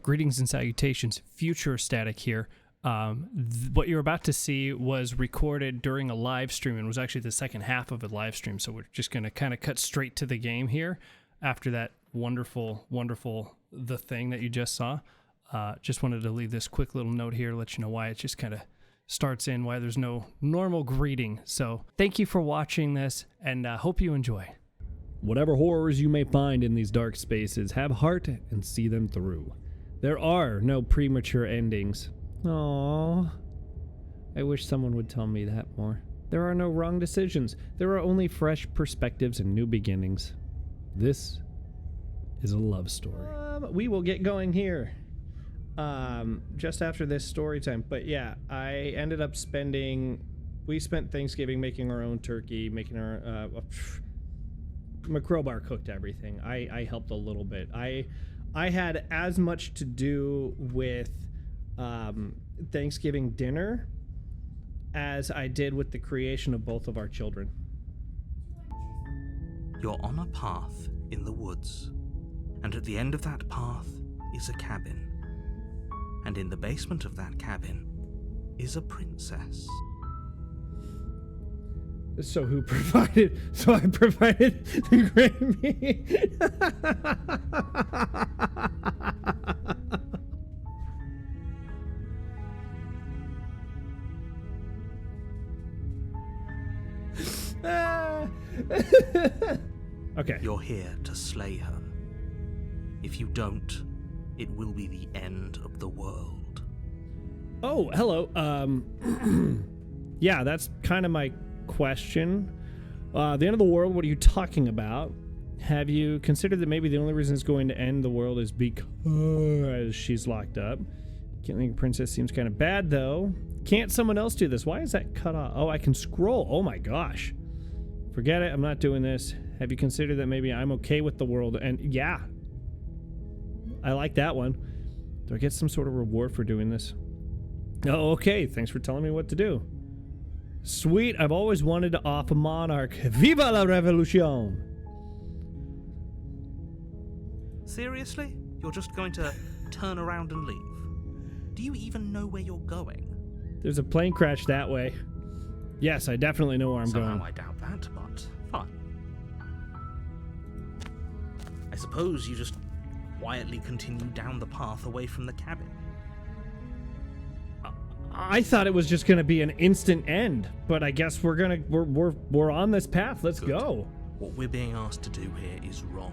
Greetings and salutations, future static here. What you're about to see was recorded during a live stream and was actually the second half of a live stream. So we're just going to kind of cut straight to the game here after that wonderful, the thing that you just saw. Just wanted to leave this quick little note here to let you know why it just kind of starts in, why there's no normal greeting. So thank you for watching this, and hope you enjoy. Whatever horrors you may find in these dark spaces, have heart and see them through. There are no premature endings. Aww. I wish someone would tell me that more. There are no wrong decisions. There are only fresh perspectives and new beginnings. This is a love story. We will get going here. Just after this story time. But yeah, I ended up we spent Thanksgiving making our own turkey, making our, McCrowbar cooked everything. I helped a little bit. I had as much to do with Thanksgiving dinner as I did with the creation of both of our children. You're on a path in the woods, and at the end of that path is a cabin. And in the basement of that cabin is a princess. So I provided the Grammy. Okay. You're here to slay her. If you don't, it will be the end of the world. Oh, hello. Yeah, that's kind of my question. The end of the world, what are you talking about? Have you considered that maybe the only reason it's going to end the world is because she's locked up? Killing a princess seems kind of bad, though. Can't someone else do this? Why is that cut off? Oh, I can scroll. Oh my gosh. Forget it. I'm not doing this. Have you considered that maybe I'm okay with the world? And yeah, I like that one. Do I get some sort of reward for doing this? Oh, okay. Thanks for telling me what to do. Sweet. I've always wanted to off a monarch. Viva la revolution! Seriously? You're just going to turn around and leave? Do you even know where you're going? There's a plane crash that way. Yes, I definitely know where I'm going. Somehow I doubt that, but fine. I suppose you just quietly continue down the path away from the cabin. I thought it was just gonna be an instant end, but I guess we're on this path. Let's go. What we're being asked to do here is wrong.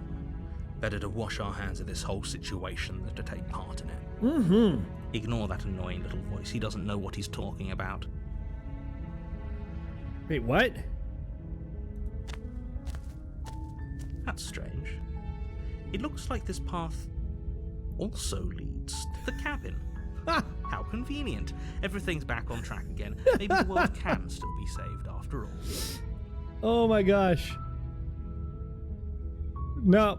Better to wash our hands of this whole situation than to take part in it. Mm-hmm. Ignore that annoying little voice. He doesn't know what he's talking about. Wait, what? That's strange. It looks like this path also leads to the cabin. How convenient. Everything's back on track again. Maybe the world can still be saved after all. Oh my gosh. No.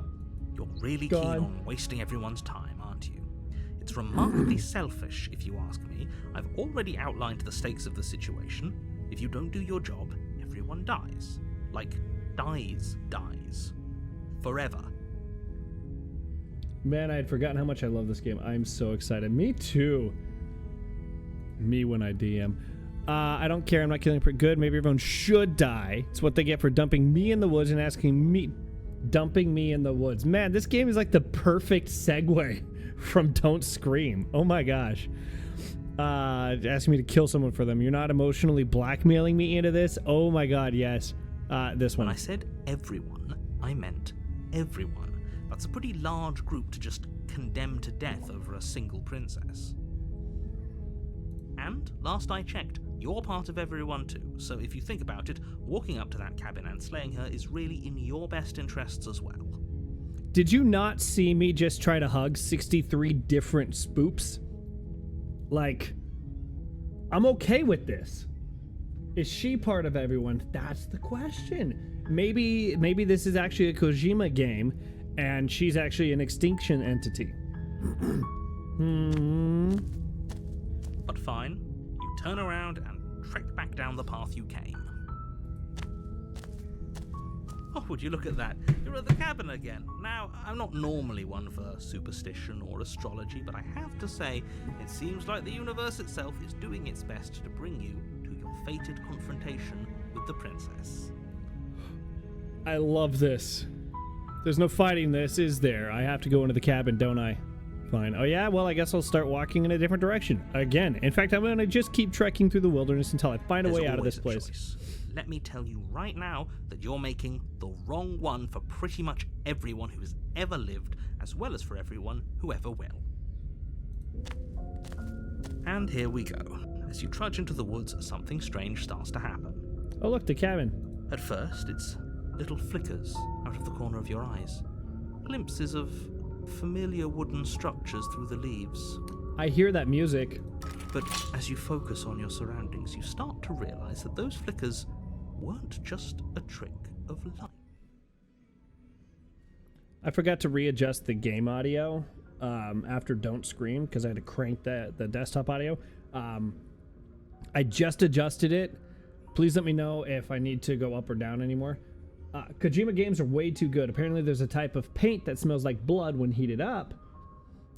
You're really keen on wasting everyone's time, aren't you? It's remarkably selfish, if you ask me. I've already outlined the stakes of the situation. If you don't do your job, everyone dies. Like, dies. Forever. Man, I had forgotten how much I love this game. I'm so excited. Me too. Me when I DM. I don't care. I'm not killing pretty good. Maybe everyone should die. It's what they get for dumping me in the woods and dumping me in the woods. Man, this game is like the perfect segue from Don't Scream. Oh my gosh. Asking me to kill someone for them. You're not emotionally blackmailing me into this? Oh my god, yes. This one. When I said everyone, I meant everyone. That's a pretty large group to just condemn to death over a single princess. And, last I checked, you're part of everyone too, so if you think about it, walking up to that cabin and slaying her is really in your best interests as well. Did you not see me just try to hug 63 different spoops? Like, I'm okay with this. Is she part of everyone? That's the question. Maybe this is actually a Kojima game, and she's actually an extinction entity. But fine, you turn around and trek back down the path you came. Oh, would you look at that? You're at the cabin again. Now, I'm not normally one for superstition or astrology, but I have to say, it seems like the universe itself is doing its best to bring you to your fated confrontation with the princess. I love this. There's no fighting this, is there? I have to go into the cabin, don't I? Fine. Oh yeah, well I guess I'll start walking in a different direction. Again. In fact, I'm going to just keep trekking through the wilderness until I find a way out of this place. Choice. Let me tell you right now that you're making the wrong one for pretty much everyone who has ever lived, as well as for everyone who ever will. And here we go. As you trudge into the woods, something strange starts to happen. Oh look, the cabin. At first, it's little flickers out of the corner of your eyes. Glimpses of familiar wooden structures through the leaves. I hear that music. But as you focus on your surroundings, you start to realize that those flickers weren't just a trick of light. I forgot to readjust the game audio after Don't Scream because I had to crank the desktop audio. I just adjusted it. Please let me know if I need to go up or down anymore. Kojima games are way too good. Apparently there's a type of paint that smells like blood when heated up,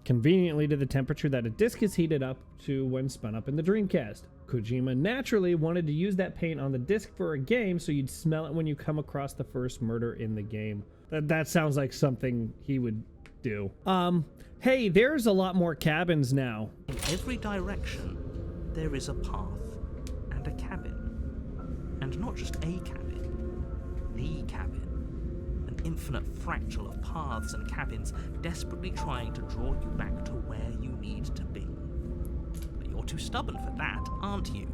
conveniently to the temperature that a disc is heated up to when spun up in the Dreamcast. Kojima naturally wanted to use that paint on the disc for a game so you'd smell it when you come across the first murder in the game. That sounds like something he would do. Hey, there's a lot more cabins now. In every direction, there is a path and a cabin. And not just a cabin. The cabin. An infinite fractal of paths and cabins desperately trying to draw you back to where you need to be. But you're too stubborn for that, aren't you?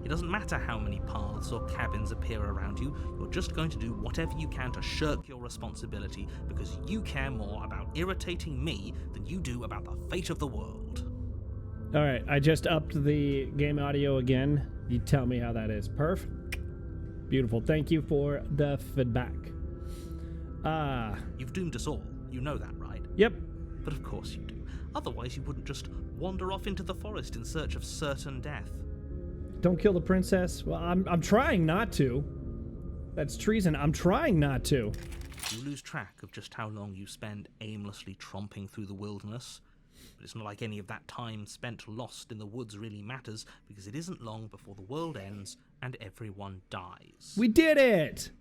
It doesn't matter how many paths or cabins appear around you, you're just going to do whatever you can to shirk your responsibility because you care more about irritating me than you do about the fate of the world. Alright, I just upped the game audio again. You tell me how that is. Perfect. Beautiful. Thank you for the feedback. You've doomed us all. You know that, right? Yep. But of course you do. Otherwise you wouldn't just wander off into the forest in search of certain death. Don't kill the princess. Well, I'm trying not to. That's treason. I'm trying not to. You lose track of just how long you spend aimlessly tromping through the wilderness. But it's not like any of that time spent lost in the woods really matters, because it isn't long before the world ends and everyone dies. We did it!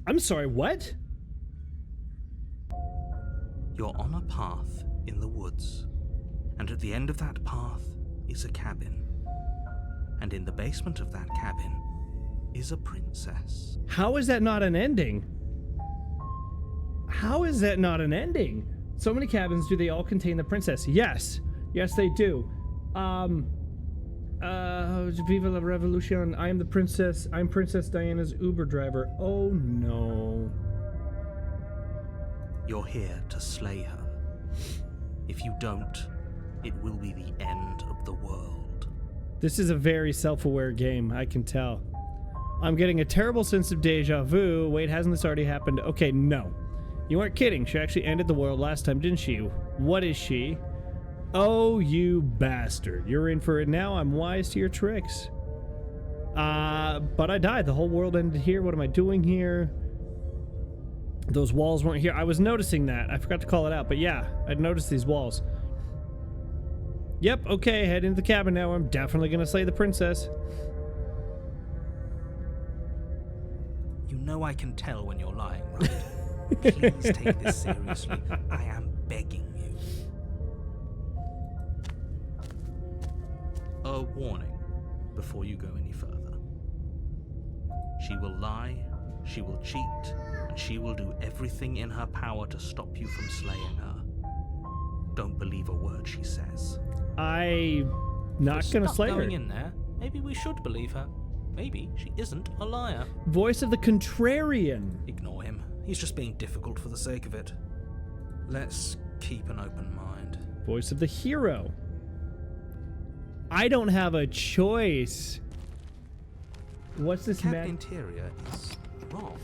I'm sorry, what? You're on a path in the woods, and at the end of that path is a cabin. And in the basement of that cabin is a princess. How is that not an ending? How is that not an ending? So many cabins, do they all contain the princess? Yes. Yes, they do. Viva la Revolution. I am the princess. I'm Princess Diana's Uber driver. Oh, no. You're here to slay her. If you don't, it will be the end of the world. This is a very self-aware game, I can tell. I'm getting a terrible sense of deja vu. Wait, hasn't this already happened? Okay, no. You weren't kidding. She actually ended the world last time, didn't she? What is she? Oh, you bastard. You're in for it now. I'm wise to your tricks. But I died. The whole world ended here. What am I doing here? Those walls weren't here. I was noticing that. I forgot to call it out. But yeah, I'd noticed these walls. Yep, okay. Head into the cabin now. I'm definitely going to slay the princess. You know I can tell when you're lying, right? Please take this seriously. I am begging you. A warning before you go any further. She will lie, she will cheat, and she will do everything in her power to stop you from slaying her. Don't believe a word she says. I'm not going to slay her. Going in there, maybe we should believe her. Maybe she isn't a liar. Voice of the contrarian. Ignore him. He's just being difficult for the sake of it. Let's keep an open mind. Voice of the hero. I don't have a choice. What's this cabin interior is wrong.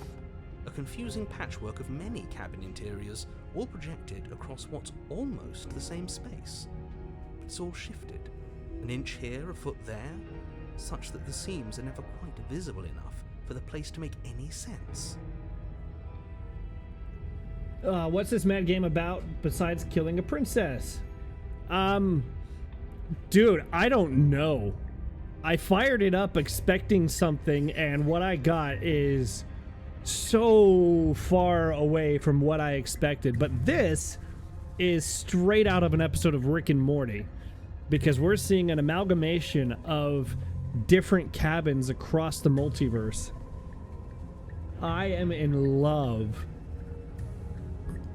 A confusing patchwork of many cabin interiors, all projected across what's almost the same space. It's all shifted. An inch here, a foot there. such that the seams are never quite visible enough for the place to make any sense. What's this mad game about besides killing a princess? Dude, I don't know. I fired it up expecting something, and what I got is so far away from what I expected. But this is straight out of an episode of Rick and Morty, because we're seeing an amalgamation of different cabins across the multiverse. I am in love.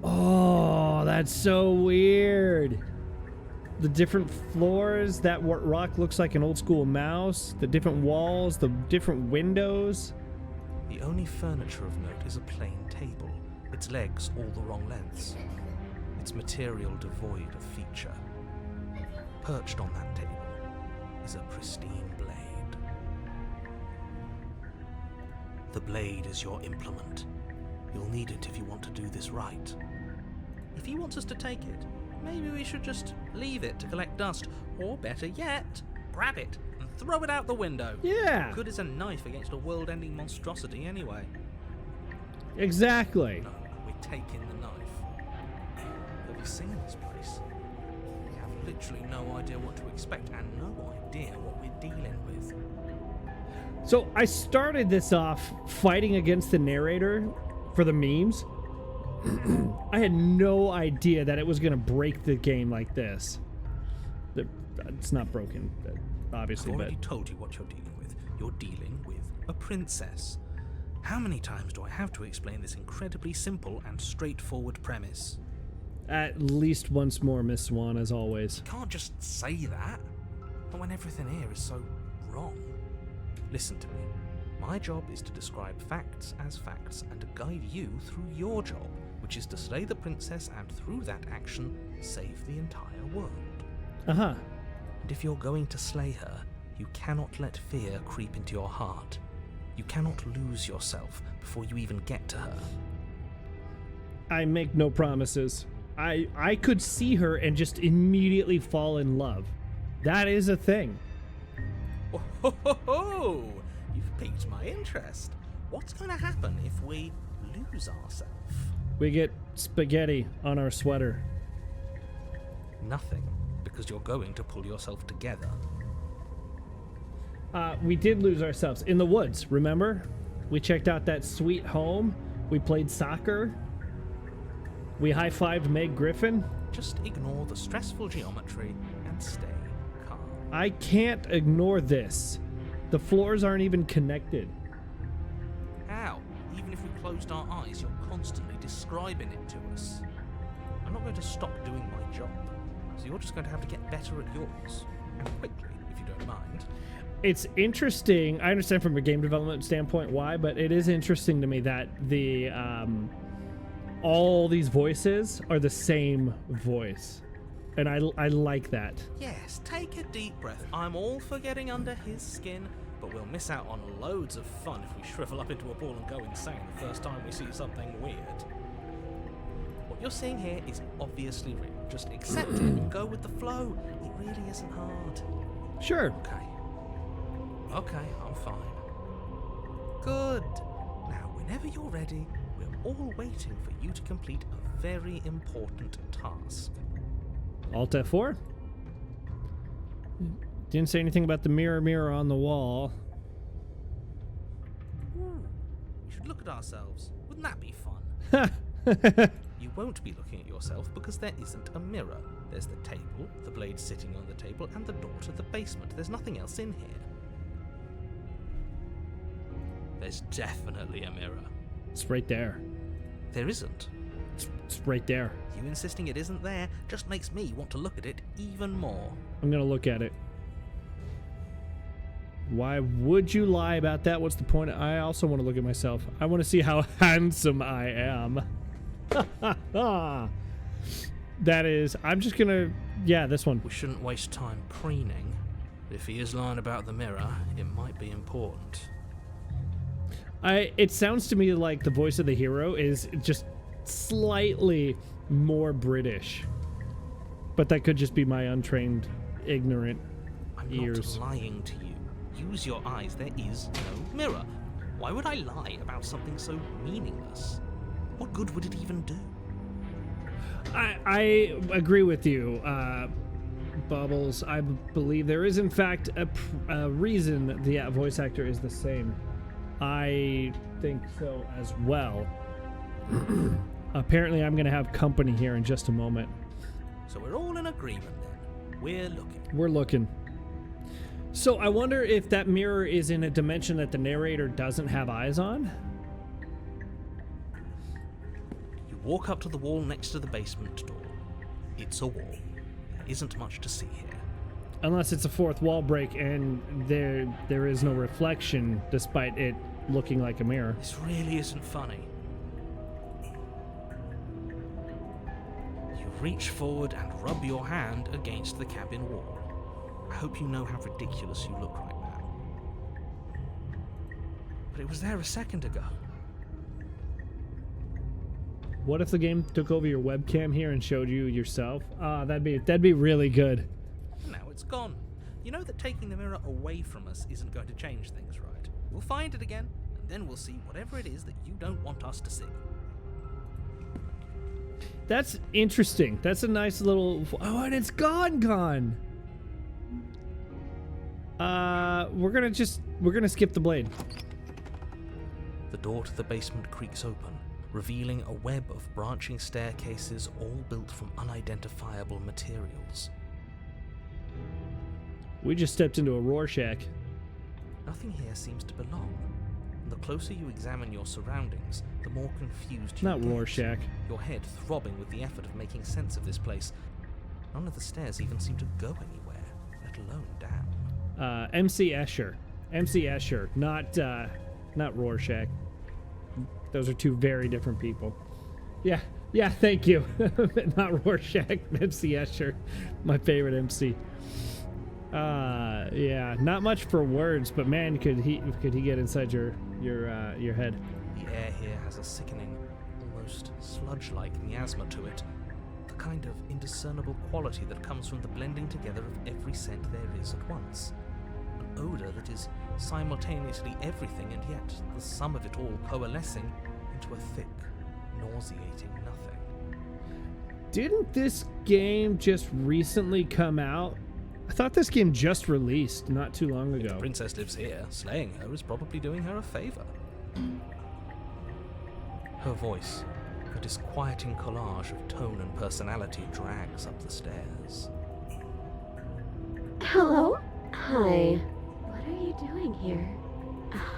Oh, that's so weird. The different floors, that rock looks like an old school mouse, the different walls, the different windows. The only furniture of note is a plain table, its legs all the wrong lengths, its material devoid of feature. Perched on that table is a pristine blade. The blade is your implement. You'll need it if you want to do this right. If he wants us to take it, maybe we should just leave it to collect dust, or better yet, grab it and throw it out the window. Yeah. Good as a knife against a world-ending monstrosity anyway. Exactly. No, we're taking the knife. Have you seen this place? We have literally no idea what to expect and no idea what we're dealing with. So I started this off fighting against the narrator for the memes. I had no idea that it was going to break the game like this. It's not broken, obviously, I've already told you what you're dealing with. You're dealing with a princess. How many times do I have to explain this incredibly simple and straightforward premise? At least once more, Miss Swan, as always. You can't just say that. Not when everything here is so wrong. Listen to me. My job is to describe facts as facts and to guide you through your job, which is to slay the princess and through that action, save the entire world. Uh-huh. And if you're going to slay her, you cannot let fear creep into your heart. You cannot lose yourself before you even get to her. I make no promises. I could see her and just immediately fall in love. That is a thing. Oh, ho, ho, ho. You've piqued my interest. What's going to happen if we lose ourselves? We get spaghetti on our sweater. Nothing, because you're going to pull yourself together. We did lose ourselves in the woods, remember? We checked out that sweet home. We played soccer. We high-fived Meg Griffin. Just ignore the stressful geometry and stay calm. I can't ignore this. The floors aren't even connected. How? Even if we closed our eyes, you're constantly describing it to us. I'm not going to stop doing my job, so you're just going to have to get better at yours. And quickly, if you don't mind. It's interesting. I understand from a game development standpoint why, but it is interesting to me that the all these voices are the same voice. And I like that. Yes, take a deep breath. I'm all for getting under his skin, but we'll miss out on loads of fun if we shrivel up into a ball and go insane the first time we see something weird. What you're seeing here is obviously real. Just accept it and go with the flow. It really isn't hard. Sure. Okay, I'm fine. Good. Now, whenever you're ready, we're all waiting for you to complete a very important task. Alt F4? Didn't say anything about the mirror on the wall. We should look at ourselves. Wouldn't that be fun? You won't be looking at yourself because there isn't a mirror. There's the table, the blade sitting on the table, and the door to the basement. There's nothing else in here. There's definitely a mirror. It's right there. There isn't. It's right there. You insisting it isn't there just makes me want to look at it even more. I'm gonna look at it. Why would you lie about that? What's the point? I also want to look at myself. I want to see how handsome I am. That is, I'm just gonna, yeah, this one. We shouldn't waste time preening. If he is lying about the mirror, it might be important. It sounds to me like the voice of the hero is just slightly more British. But that could just be my untrained, ignorant I'm ears. not lying to you. use your eyes, there is no mirror. Why would I lie about something so meaningless? What good would it even do? I agree with you, Bubbles. I believe there is, in fact, a reason that the voice actor is the same. I think so as well. Apparently, I'm going to have company here in just a moment. So we're all in agreement then. We're looking. We're looking. So I wonder if that mirror is in a dimension that the narrator doesn't have eyes on? You walk up to the wall next to the basement door. It's a wall. There isn't much to see here. Unless it's a fourth wall break and there is no reflection despite it looking like a mirror. This really isn't funny. You reach forward and rub your hand against the cabin wall. I hope you know how ridiculous you look right now. But it was there a second ago. What if the game took over your webcam here and showed you yourself? That'd be really good. Now it's gone. You know that taking the mirror away from us isn't going to change things, right? We'll find it again, and then we'll see whatever it is that you don't want us to see. That's interesting. That's a nice little... Oh, and it's gone. We're gonna skip the blade. The door to the basement creaks open, revealing a web of branching staircases all built from unidentifiable materials. We just stepped into a Rorschach. Nothing here seems to belong. And the closer you examine your surroundings, the more confused you Not get. Rorschach. Your head throbbing with the effort of making sense of this place. None of the stairs even seem to go anywhere, let alone down. MC Escher, not Rorschach. Those are two very different people. Yeah, thank you. Not Rorschach, MC Escher, my favorite MC. Yeah, not much for words, but man, could he get inside your head? The air here has a sickening, almost sludge-like miasma to it. The kind of indiscernible quality that comes from the blending together of every scent there is at once. An odor that is simultaneously everything and yet the sum of it all coalescing into a thick, nauseating nothing. Didn't this game just recently come out? I thought this game just released not too long If ago. the princess lives here, slaying her is probably doing her a favor. Her voice, a disquieting collage of tone and personality, drags up the stairs. Hello? Hi. What are you doing here?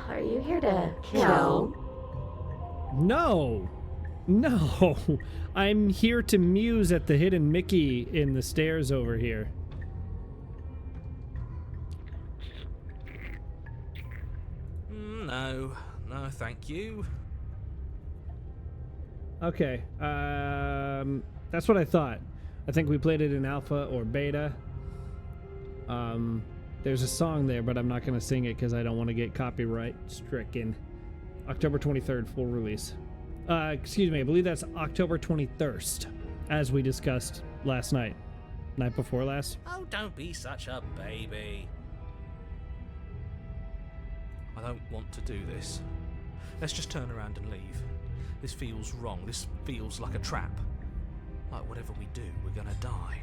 Are you here to kill? No, I'm here to muse at the hidden Mickey in the stairs over here. No, thank you. Okay, that's what I thought. I think we played it in alpha or beta. There's a song there, but I'm not going to sing it because I don't want to get copyright stricken. October 23rd, full release. Excuse me, I believe that's October 21st, as we discussed last night. Night before last. Oh, don't be such a baby. I don't want to do this. Let's just turn around and leave. This feels wrong. This feels like a trap. Like whatever we do, we're gonna die.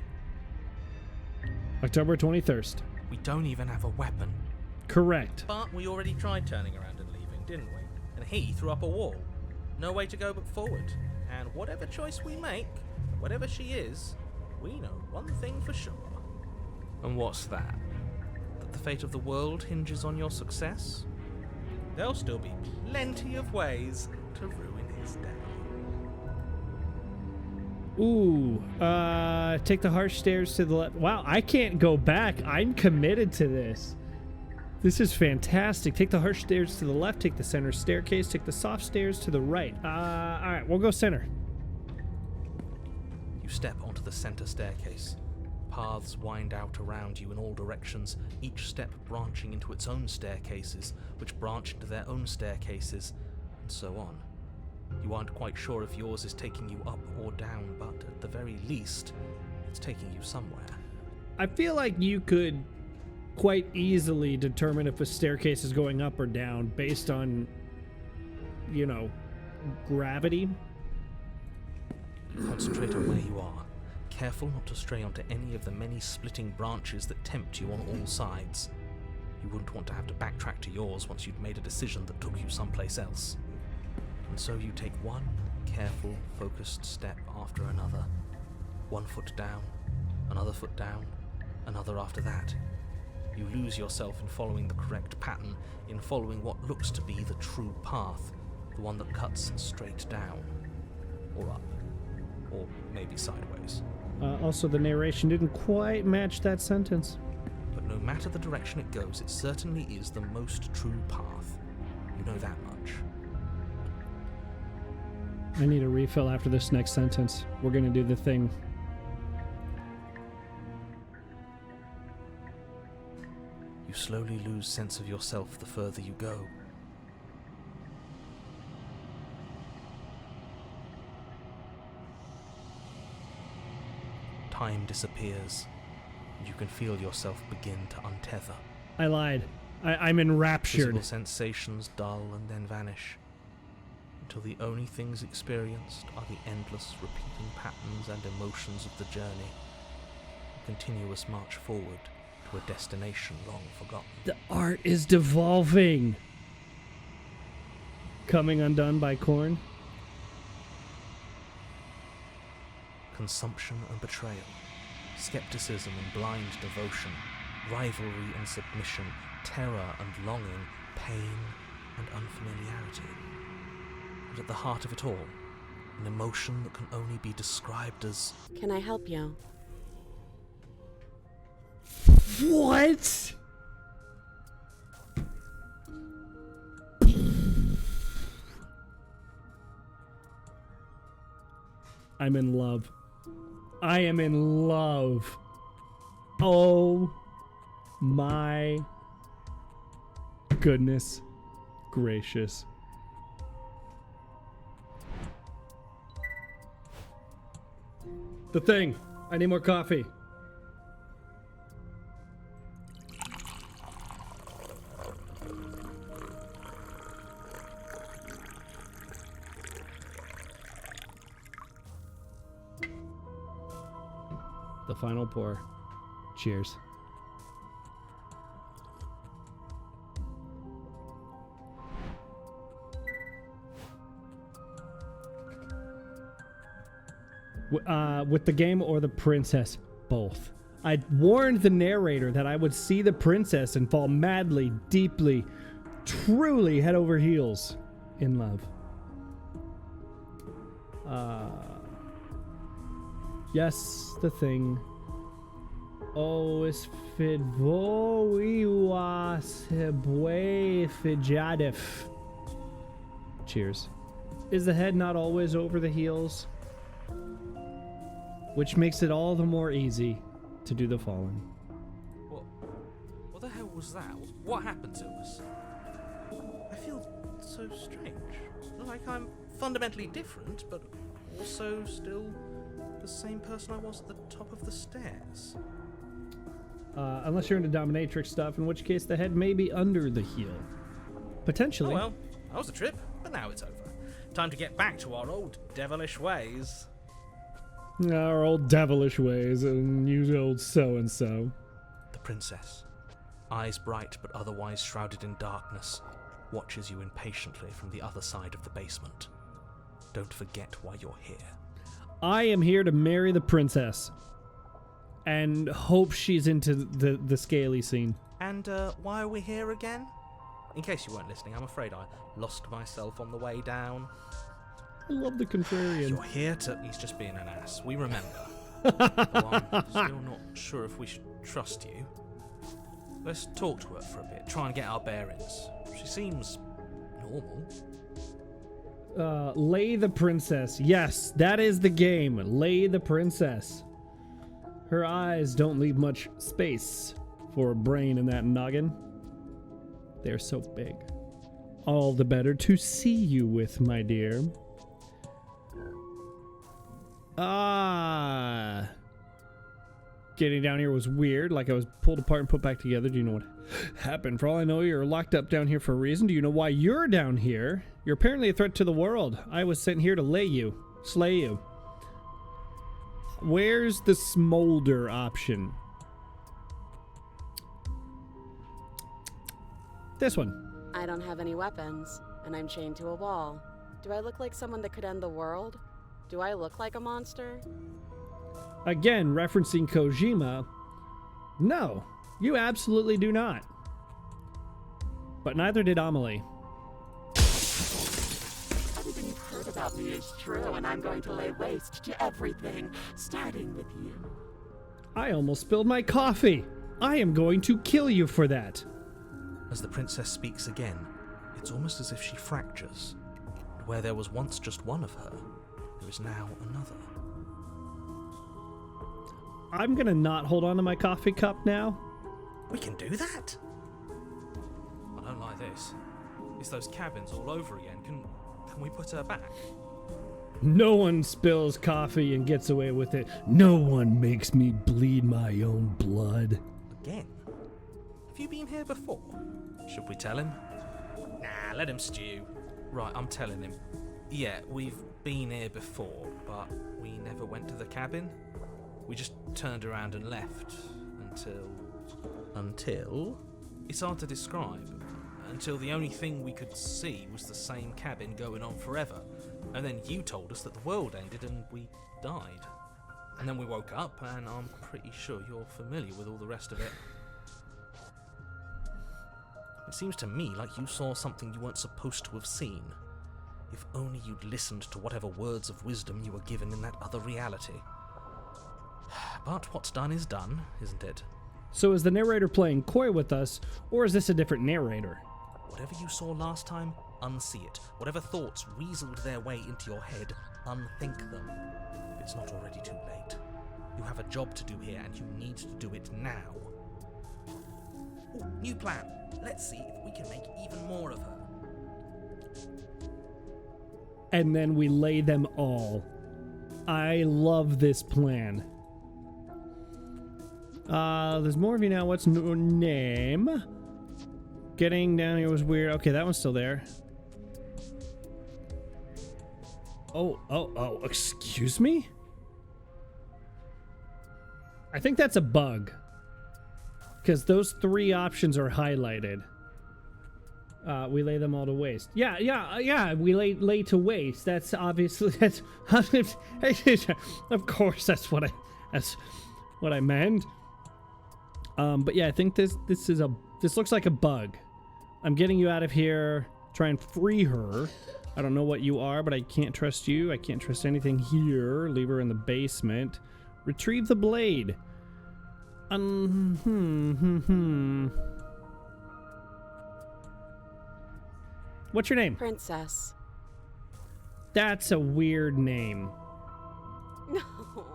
October 21st. We don't even have a weapon. Correct. But we already tried turning around and leaving, didn't we? And he threw up a wall. No way to go but forward. And whatever choice we make, whatever she is, we know one thing for sure. And what's that? That the fate of the world hinges on your success? There'll still be plenty of ways to ruin his day. Ooh, take the harsh stairs to the left. Wow, I can't go back. I'm committed to this. This is fantastic. Take the harsh stairs to the left, take the center staircase, take the soft stairs to the right. All right, we'll go center. You step onto the center staircase. Paths wind out around you in all directions, each step branching into its own staircases, which branch into their own staircases, and so on. You aren't quite sure if yours is taking you up or down, but at the very least, it's taking you somewhere. I feel like you could quite easily determine if a staircase is going up or down based on, you know, gravity. Concentrate on where you are. Careful not to stray onto any of the many splitting branches that tempt you on all sides. You wouldn't want to have to backtrack to yours once you'd made a decision that took you someplace else. And so you take one careful, focused step after another. One foot down, another foot down, another after that. You lose yourself in following the correct pattern, in following what looks to be the true path, the one that cuts straight down, or up, or maybe sideways. Also, the narration didn't quite match that sentence. But no matter the direction it goes, it certainly is the most true path. You know that much. I need a refill after this next sentence. We're gonna do the thing. You slowly lose sense of yourself the further you go. Time disappears, and you can feel yourself begin to untether. I lied. I'm enraptured. Physical sensations dull and then vanish, until the only things experienced are the endless repeating patterns and emotions of the journey, a continuous march forward to a destination long forgotten. The art is devolving. Coming undone by Korn. Consumption and betrayal, skepticism and blind devotion, rivalry and submission, terror and longing, pain and unfamiliarity. And at the heart of it all, an emotion that can only be described as... Can I help you? What? I'm in love. I am in love. Oh my goodness gracious. The thing. I need more coffee. The final pour. Cheers. With the game or the princess? Both. I warned the narrator that I would see the princess and fall madly, deeply, truly head over heels in love. Yes, the thing. O sfidvoiwa sebue fijadif. Cheers. Is the head not always over the heels? Which makes it all the more easy to do the falling. What the hell was that? What happened to us? I feel so strange. Like I'm fundamentally different, but also still the same person I was at the top of the stairs. Unless you're into dominatrix stuff, in which case the head may be under the heel. Potentially. Oh well, that was a trip, but now it's over. Time to get back to our old devilish ways. Our old devilish ways, and you old so-and-so. The princess, eyes bright but otherwise shrouded in darkness, watches you impatiently from the other side of the basement. Don't forget why you're here. I am here to marry the princess. And hope she's into the scaly scene. And why are we here again? In case you weren't listening, I'm afraid I lost myself on the way down. I love the contrarian. You're here to... He's just being an ass. We remember. Well, I'm still not sure if we should trust you. Let's talk to her for a bit. Try and get our bearings. She seems normal. Lay the princess. Yes, that is the game. Lay the princess. Her eyes don't leave much space for a brain in that noggin. They're so big. All the better to see you with, my dear. getting down here was weird, like I was pulled apart and put back together. Do you know what happened? For all I know, you're locked up down here for a reason. Do you know why you're down here? You're apparently a threat to the world. I was sent here to slay you. Where's the smolder option? This one. I don't have any weapons, and I'm chained to a wall. Do I look like someone that could end the world? Do I look like a monster? Again, referencing Kojima. No, you absolutely do not. But neither did Amelie. Everything you've heard about me is true, and I'm going to lay waste to everything, starting with you. I almost spilled my coffee. I am going to kill you for that. As the princess speaks again, it's almost as if she fractures. Where there was once just one of her, there is now another. I'm gonna not hold on to my coffee cup now. We can do that? I don't like this. It's those cabins all over again. Can we put her back? No one spills coffee and gets away with it. No one makes me bleed my own blood. Again? Have you been here before? Should we tell him? Nah, let him stew. Right, I'm telling him. Yeah, we've been here before, but we never went to the cabin. We just turned around and left until... It's hard to describe. Until the only thing we could see was the same cabin going on forever. And then you told us that the world ended and we died. And then we woke up, and I'm pretty sure you're familiar with all the rest of it. It seems to me like you saw something you weren't supposed to have seen. If only you'd listened to whatever words of wisdom you were given in that other reality. But what's done is done, isn't it? So is the narrator playing coy with us, or is this a different narrator? Whatever you saw last time, unsee it. Whatever thoughts weaseled their way into your head, unthink them. If it's not already too late. You have a job to do here, and you need to do it now. Ooh, new plan. Let's see if we can make even more of her. And then we lay them all. I love this plan. There's more of you now. What's your name? Getting down here was weird. Okay, that one's still there. Oh, excuse me? I think that's a bug. Because those three options are highlighted. We lay them all to waste. Yeah. We lay to waste. That's obviously of course that's what I meant. But yeah, I think this looks like a bug. I'm getting you out of here. Try and free her. I don't know what you are, but I can't trust you. I can't trust anything here. Leave her in the basement. Retrieve the blade. What's your name? Princess. That's a weird name. No,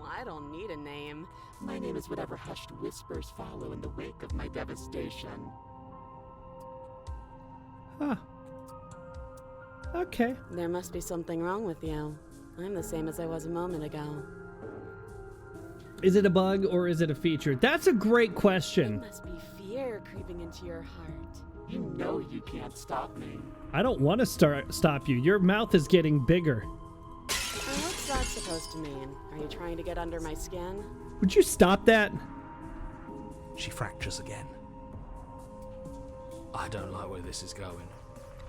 I don't need a name. My name is whatever hushed whispers follow in the wake of my devastation. Huh. Okay. There must be something wrong with you. I'm the same as I was a moment ago. Is it a bug or is it a feature? That's a great question. It must be fear creeping into your heart. You know you can't stop me. I don't want to stop you. Your mouth is getting bigger. What's that supposed to mean? Are you trying to get under my skin? Would you stop that? She fractures again. I don't like where this is going.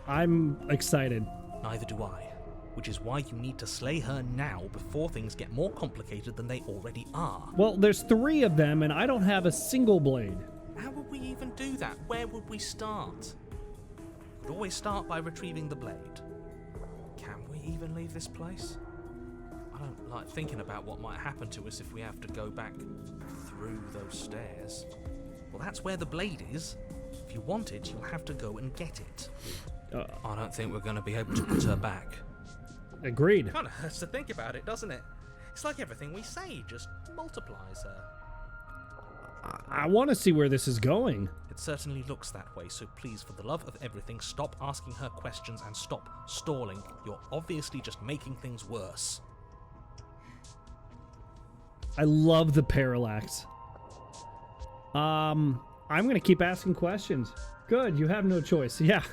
I'm excited. Neither do I. Which is why you need to slay her now before things get more complicated than they already are. Well, there's 3 of them and I don't have a single blade. How would we even do that? Where would we start? We'd always start by retrieving the blade. Can we even leave this place? I don't like thinking about what might happen to us if we have to go back through those stairs. Well, that's where the blade is. If you want it, you'll have to go and get it. I don't think we're going to be able to put her back. Agreed. Kind of hurts to think about it, doesn't it? It's like everything we say just multiplies her. I want to see where this is going. It certainly looks that way, so please, for the love of everything, stop asking her questions and stop stalling. You're obviously just making things worse. I love the parallax. I'm gonna keep asking questions. Good, you have no choice. Yeah.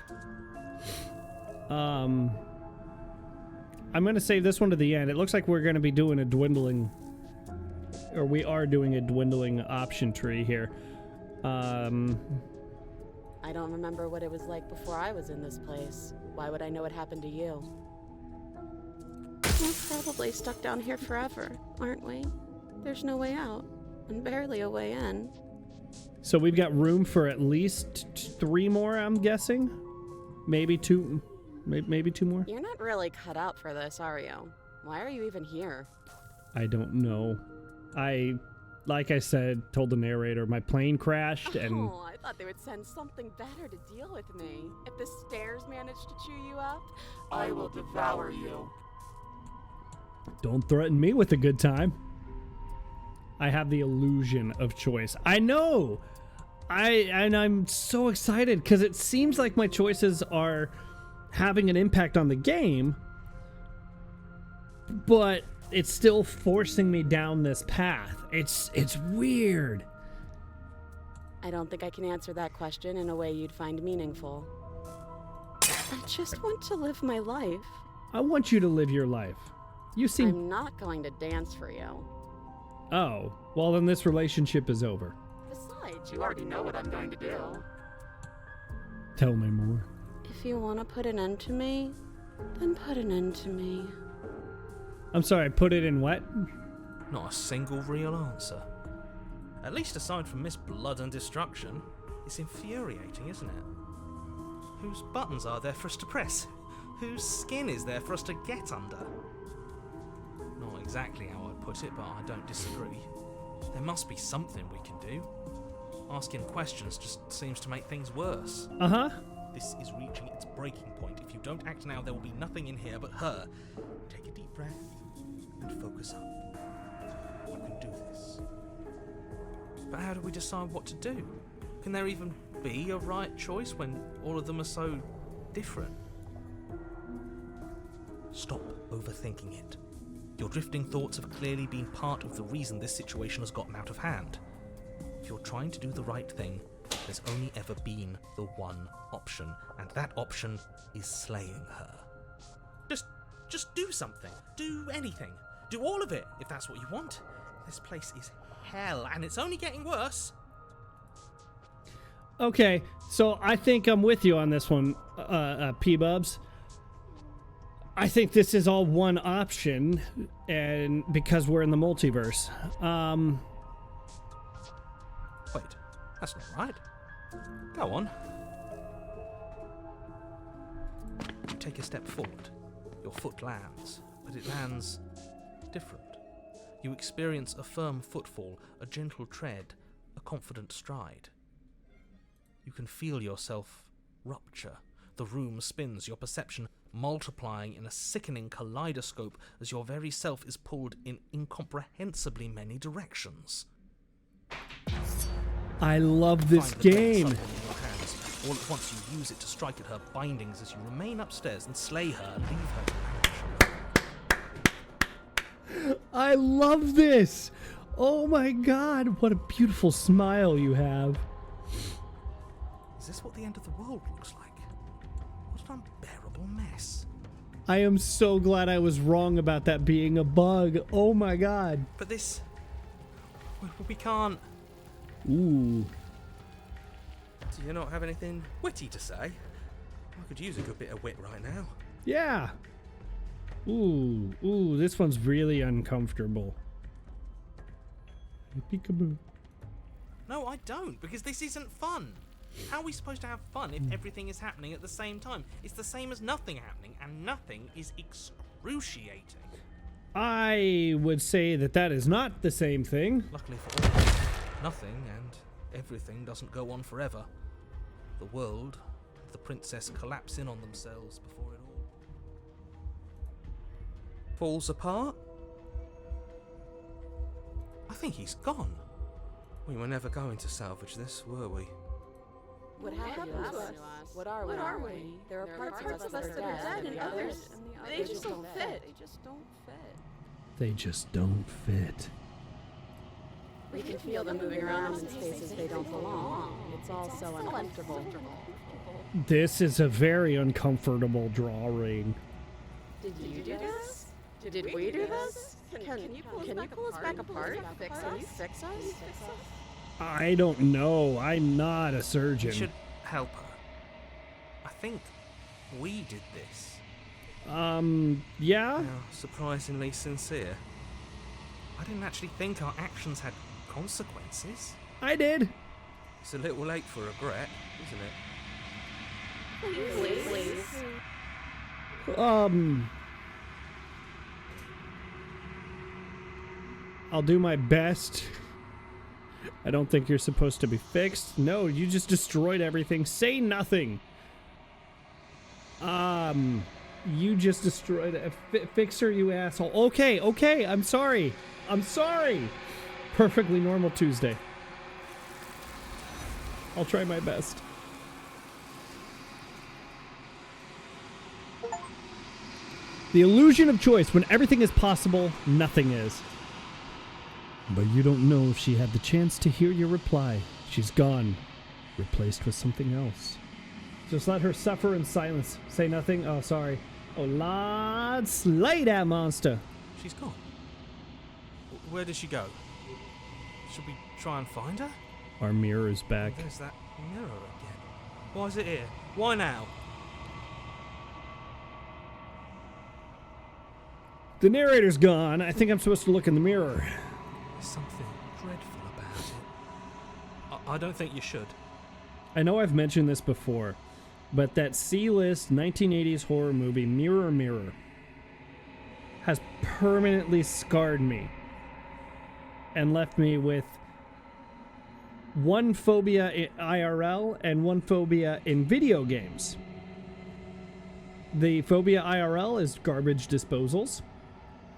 I'm gonna save this one to the end. It looks like we're gonna be doing a dwindling, or we are doing a dwindling option tree here. I don't remember what it was like before I was in this place. Why would I know what happened to you? We're probably stuck down here forever, aren't we? There's no way out, and barely a way in. So we've got room for at least 3 more, I'm guessing. Maybe 2. Maybe 2 more. You're not really cut out for this, are you? Why are you even here? I don't know. Like I said, told the narrator, my plane crashed and... Oh, I thought they would send something better to deal with me. If the stairs manage to chew you up, I will devour you. Don't threaten me with a good time. I have the illusion of choice. I know! I'm so excited because it seems like my choices are having an impact on the game, but it's still forcing me down this path. It's weird. I don't think I can answer that question in a way you'd find meaningful. I just want to live my life. I want you to live your life. You seem... I'm not going to dance for you. Oh, well then this relationship is over. Besides, You already know what I'm going to do. Tell me more. if you want to put an end to me, then put an end to me. I'm sorry, put it in what? Not a single real answer. At least aside from Miss Blood and Destruction, it's infuriating, isn't it? Whose buttons are there for us to press? Whose skin is there for us to get under? Not exactly how I'd put it, but I don't disagree. There must be something we can do. Asking questions just seems to make things worse. Uh-huh. This is reaching its breaking point. If you don't act now, there will be nothing in here but her. Take a deep breath and focus up. You can do this. But how do we decide what to do? Can there even be a right choice when all of them are so different? Stop overthinking it. Your drifting thoughts have clearly been part of the reason this situation has gotten out of hand. If you're trying to do the right thing, there's only ever been the one option, and that option is slaying her. Just do something. Do anything. Do all of it, if that's what you want. This place is hell, and it's only getting worse. Okay, so I think I'm with you on this one, P-Bubs. I think this is all one option, and because we're in the multiverse. Wait, that's not right. Go on. You take a step forward. Your foot lands, but it lands different. You experience a firm footfall, a gentle tread, a confident stride. You can feel yourself rupture. The room spins, your perception multiplying in a sickening kaleidoscope as your very self is pulled in incomprehensibly many directions. I love this Find the red game. circle in your hands. All at once you use it to strike at her bindings as you remain upstairs and slay her and leave her to perish. I love this. Oh my god, what a beautiful smile you have. Is this what the end of the world looks like? What an unbearable mess. I am so glad I was wrong about that being a bug. Oh my god. But this... we can't... Ooh. Do you not have anything witty to say? I could use a good bit of wit right now. Yeah. Ooh, this one's really uncomfortable. Peekaboo. No, I don't, because this isn't fun. How are we supposed to have fun if everything is happening at the same time? It's the same as nothing happening, and nothing is excruciating. I would say that is not the same thing. Luckily for all, nothing and everything doesn't go on forever. The world and the princess collapse in on themselves before it all falls apart. I think he's gone. We were never going to salvage this, were we? What happened to us? What are we? There are parts of us that are dead, and others, they just don't fit. They just don't fit. They just don't fit. You can feel them moving around in spaces they don't belong. It's all so uncomfortable. This is a very uncomfortable drawing. Did you do this? Did we do this? Can you pull us back apart? Can you fix us? I don't know. I'm not a We surgeon. should help her. I think we did this. Yeah? Now, surprisingly sincere. I didn't actually think our actions had consequences. I did. It's a little late for regret, isn't it? Please. I'll do my best. I don't think you're supposed to be fixed. No, you just destroyed everything. Say nothing. You just destroyed it. Fixer, you asshole. Okay, I'm sorry. Perfectly normal Tuesday. I'll try my best. The illusion of choice. When everything is possible, nothing is. But you don't know if she had the chance to hear your reply. She's gone, replaced with something else. Just let her suffer in silence. Say nothing. Oh, sorry. Oh, Lord, slay that monster. She's gone. Where did she go? Should we try and find her? Our mirror is back. There's that mirror again. Why is it here? Why now? The narrator's gone. I think I'm supposed to look in the mirror. There's something dreadful about it. I don't think you should. I know I've mentioned this before, but that C-list 1980s horror movie, Mirror Mirror, has permanently scarred me and left me with one phobia in IRL and one phobia in video games. The phobia IRL is garbage disposals.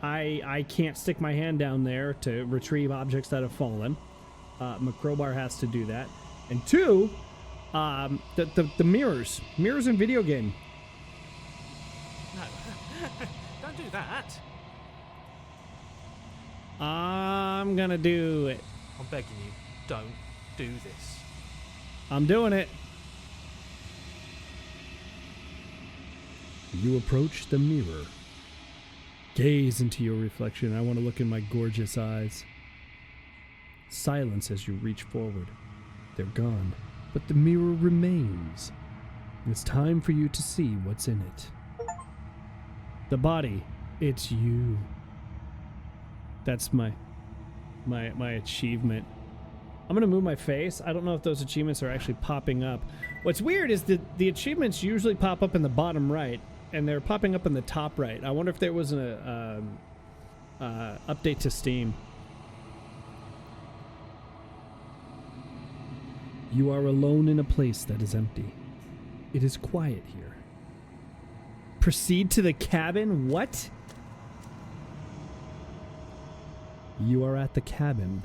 I can't stick my hand down there to retrieve objects that have fallen. My crowbar has to do that. And two, the mirrors. Mirrors in video game. No. Don't do that. I'm gonna do it. I'm begging you, don't do this. I'm doing it. You approach the mirror. Gaze into your reflection. I want to look in my gorgeous eyes. Silence as you reach forward. They're gone, but the mirror remains. It's time for you to see what's in it. The body, it's you. That's my achievement. I'm gonna move my face. I don't know if those achievements are actually popping up. What's weird is that the achievements usually pop up in the bottom right, and they're popping up in the top right. I wonder if there was an update to Steam. You are alone in a place that is empty. It is quiet here. Proceed to the cabin? What? You are at the cabin.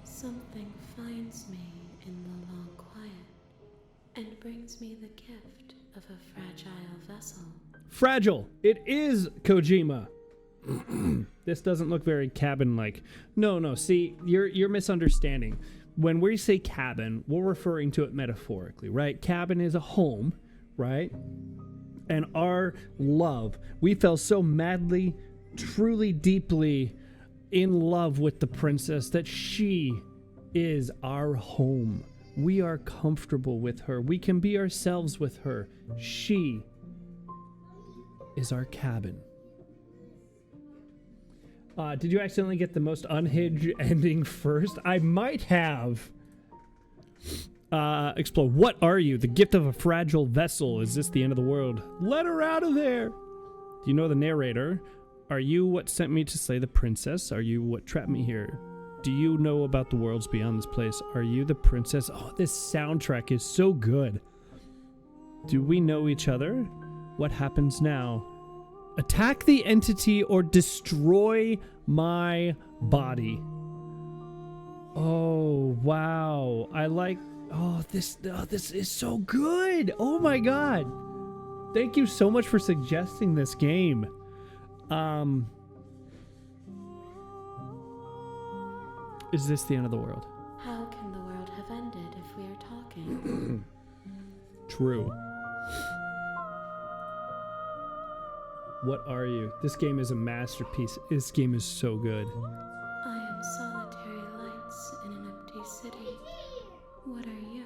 Something finds me in the long quiet and brings me the gift of a fragile vessel. Fragile. It is Kojima. This doesn't look very cabin-like. No. See, you're misunderstanding. When we say cabin, we're referring to it metaphorically, right? Cabin is a home, right? And our love, we fell so madly, truly, deeply in love with the princess that she is our home. We are comfortable with her. We can be ourselves with her. She is our cabin. Did you accidentally get the most unhinged ending first? I might have. Explode. What are you? The gift of a fragile vessel. Is this the end of the world? Let her out of there. Do you know the narrator? Are you what sent me to slay the princess? Are you what trapped me here? Do you know about the worlds beyond this place? Are you the princess? Oh, this soundtrack is so good. Do we know each other? What happens now? Attack the entity or destroy my body. Oh, wow. I like... this is so good. Oh my god. Thank you so much for suggesting this game. Is this the end of the world? How can the world have ended if we are talking? True. What are you? This game is a masterpiece. This game is so good. I am solitary lights in an empty city. What are you?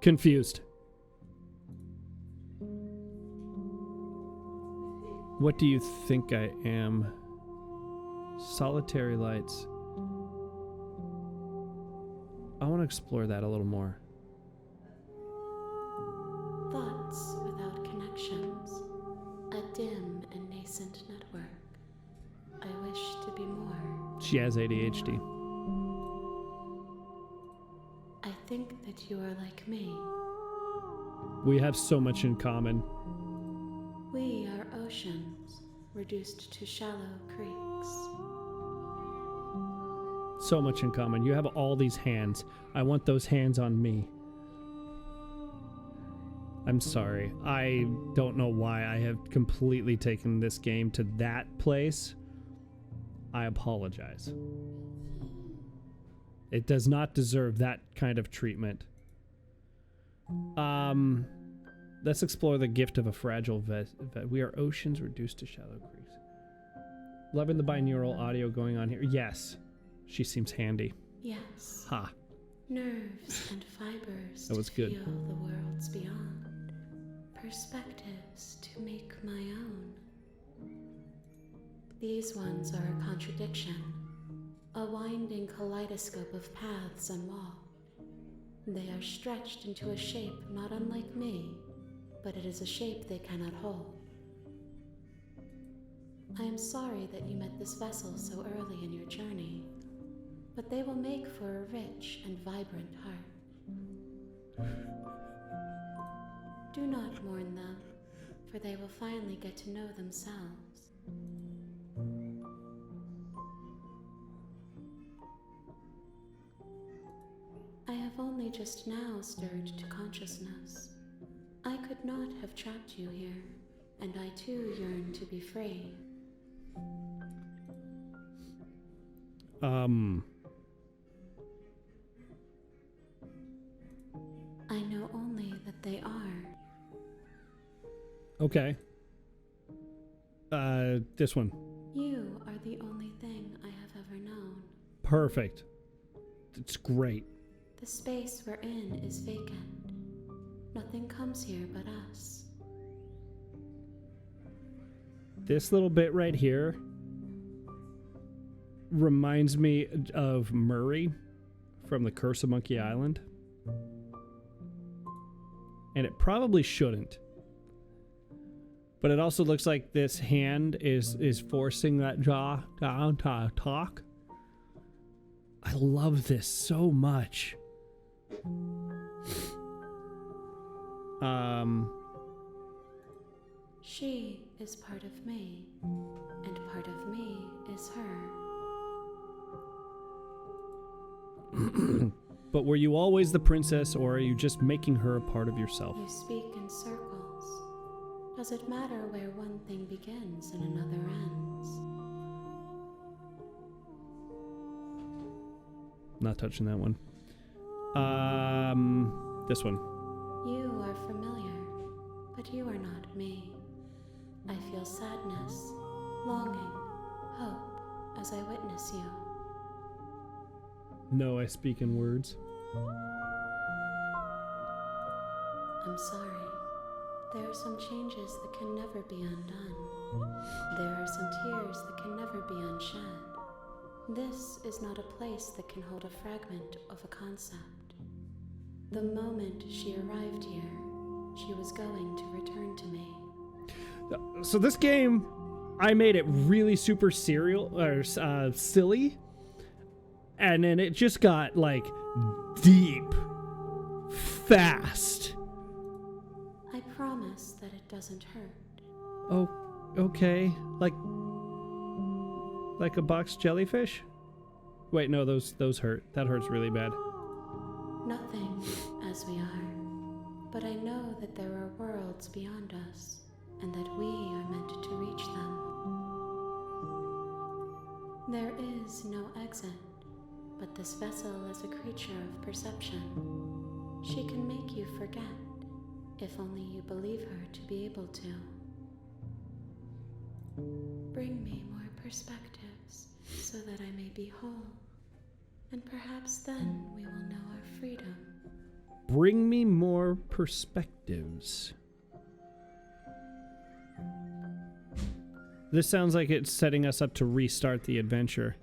Confused. What do you think I am? Solitary lights. I want to explore that a little more. Thoughts without connections. A dim and nascent network. I wish to be more. She has ADHD. I think that you are like me. We have so much in common. We are oceans, reduced to shallow creeks. So much in common. You have all these hands. I want those hands on me. I'm sorry. I don't know why I have completely taken this game to that place. I apologize. It does not deserve that kind of treatment. Let's explore the gift of a fragile vet. We are oceans reduced to shallow creeks. Loving the binaural audio going on here. Yes. She seems handy. Yes. Ha. Nerves and fibers That was to good. feel the worlds beyond. Perspectives to make my own. These ones are a contradiction. A winding kaleidoscope of paths unwalked. They are stretched into a shape not unlike me, but it is a shape they cannot hold. I am sorry that you met this vessel so early in your journey, but they will make for a rich and vibrant heart. Do not mourn them, for they will finally get to know themselves. I have only just now stirred to consciousness. I could not have trapped you here, and I too yearn to be free. I know only that they are. Okay. This one. You are the only thing I have ever known. Perfect. It's great. The space we're in is vacant. Nothing comes here but us. This little bit right here reminds me of Murray from The Curse of Monkey Island. And it probably shouldn't. But it also looks like this hand is forcing that jaw down to talk. I love this so much. She is part of me, and part of me is her. But were you always the princess, or are you just making her a part of yourself? You speak in circles. Does it matter where one thing begins and another ends? Not touching that one. This one. You are familiar, but you are not me. I feel sadness, longing, hope as I witness you. No, I speak in words. I'm sorry. There are some changes that can never be undone. There are some tears that can never be unshed. This is not a place that can hold a fragment of a concept. The moment she arrived here, she was going to return to me. So this game, I made it really super silly, and then it just got like deep, fast. I promise that it doesn't hurt. Oh, okay. Like a box jellyfish? Wait, no, those hurt. That hurts really bad. Nothing as we are, but I know that there are worlds beyond us, and that we are meant to reach them. There is no exit, but this vessel is a creature of perception. She can make you forget, if only you believe her to be able to. Bring me more perspectives, so that I may be whole, and perhaps then we will know our freedom. Bring me more perspectives. This sounds like it's setting us up to restart the adventure.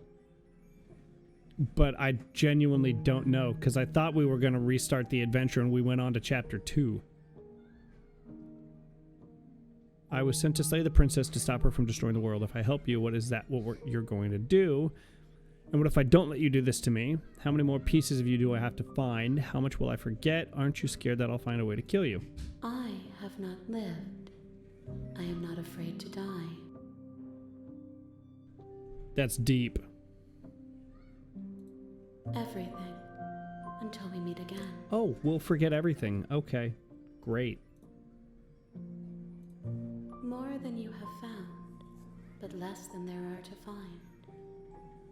But I genuinely don't know, because I thought we were going to restart the adventure and we went on to chapter 2. I was sent to slay the princess to stop her from destroying the world. If I help you, what is that you're going to do? And what if I don't let you do this to me? How many more pieces of you do I have to find? How much will I forget? Aren't you scared that I'll find a way to kill you? I have not lived. I am not afraid to die. That's deep. Everything. Until we meet again. Oh, we'll forget everything. Okay. Great. More than you have found, but less than there are to find.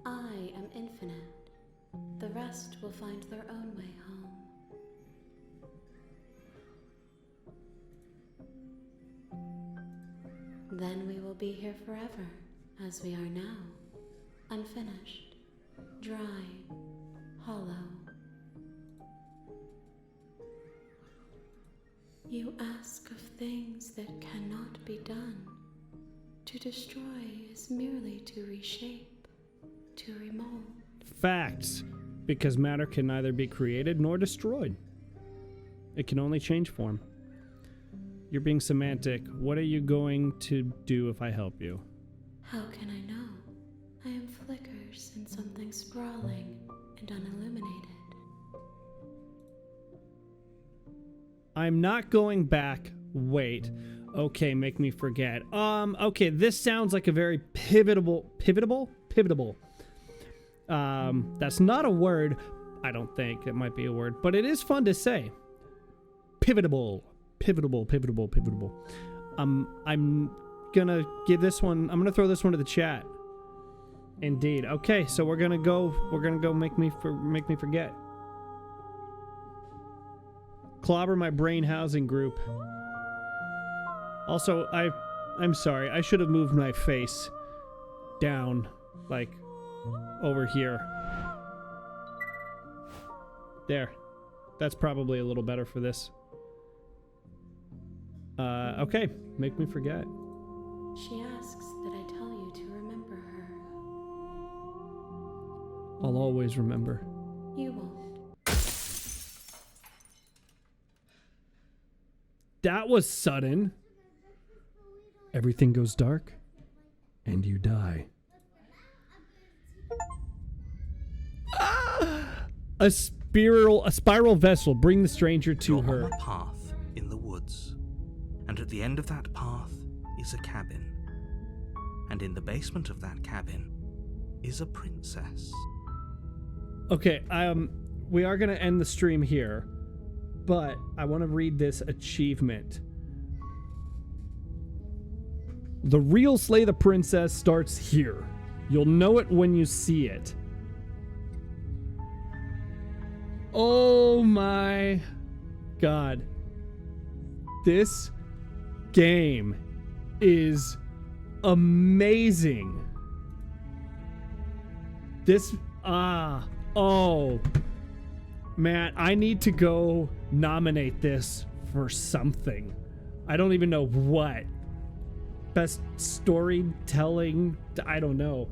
I am infinite. The rest will find their own way home. Then we will be here forever, as we are now. Unfinished, dry, hollow. You ask of things that cannot be done. To destroy is merely to reshape, to remold. Facts. Because matter can neither be created nor destroyed. It can only change form. You're being semantic. What are you going to do if I help you? How can I know? I am flickers in something sprawling and unilluminated. I'm not going back. Wait. Okay, make me forget. Okay, this sounds like a very pivotable. That's not a word. I don't think it might be a word, but it is fun to say. Pivotable. I'm gonna give this one. I'm gonna throw this one to the chat. Indeed. Okay, so we're gonna go make me forget. Clobber my brain housing group. Also, I'm sorry. I should have moved my face down, like over here. There. That's probably a little better for this. Okay. Make me forget. She asks that I tell you to remember her. I'll always remember. You won't. That was sudden. Everything goes dark, and you die. A spiral vessel. Bring the stranger to You're her. on a path in the woods, and at the end of that path is a cabin. And in the basement of that cabin is a princess. Okay, we are gonna end the stream here, but I want to read this achievement. The real Slay the Princess starts here. You'll know it when you see it. Oh my god. This game is amazing. Oh. Man, I need to go nominate this for something. I don't even know what. Best storytelling? I don't know.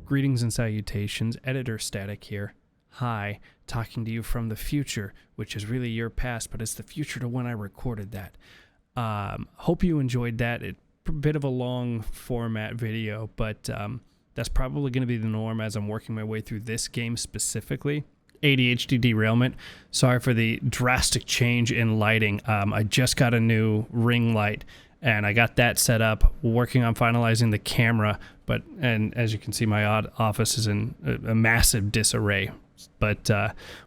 Greetings and salutations, Editor Static here. Hi, talking to you from the future, which is really your past, but it's the future to when I recorded that. Hope you enjoyed that. It's a bit of a long format video, but that's probably going to be the norm as I'm working my way through this game specifically. ADHD derailment. Sorry for the drastic change in lighting. I just got a new ring light, and I got that set up, working on finalizing the camera, and as you can see, my office is in a massive disarray. But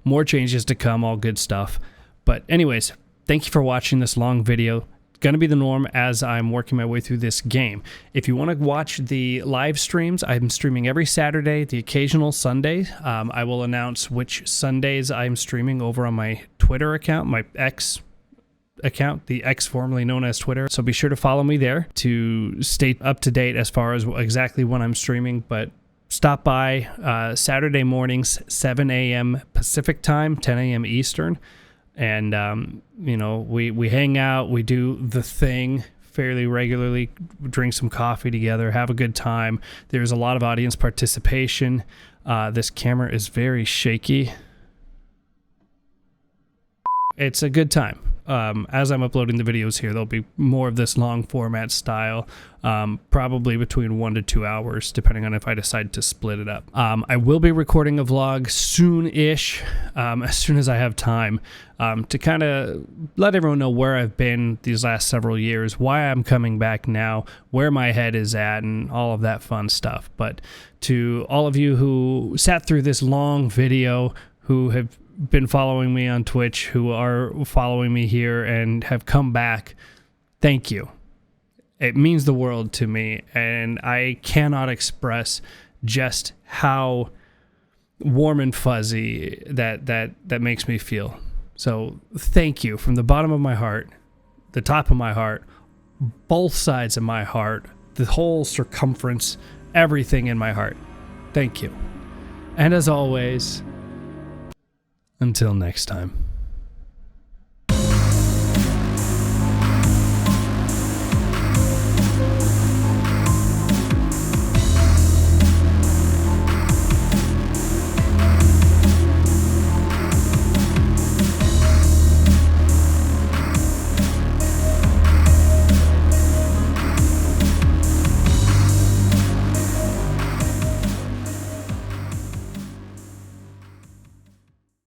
more changes to come, all good stuff. But anyways, thank you for watching this long video. going to be the norm as I'm working my way through this game. If you want to watch the live streams, I'm streaming every Saturday, the occasional Sunday. I will announce which Sundays I'm streaming over on my Twitter account, my X account, the X formerly known as Twitter. So be sure to follow me there to stay up to date as far as exactly when I'm streaming. But stop by Saturday mornings, 7 a.m. Pacific time, 10 a.m. Eastern. And, you know, we hang out, we do the thing fairly regularly, drink some coffee together, have a good time. There's a lot of audience participation. This camera is very shaky. It's a good time. As I'm uploading the videos here, there'll be more of this long format style, probably between 1 to 2 hours, depending on if I decide to split it up. I will be recording a vlog soon-ish, as soon as I have time, to kind of let everyone know where I've been these last several years, why I'm coming back now, where my head is at, and all of that fun stuff. But to all of you who sat through this long video, who have been following me on Twitch, who are following me here and have come back, thank you. It means the world to me, and I cannot express just how warm and fuzzy that makes me feel. So thank you from the bottom of my heart, the top of my heart, both sides of my heart, the whole circumference, everything in my heart. Thank you. And as always, until next time.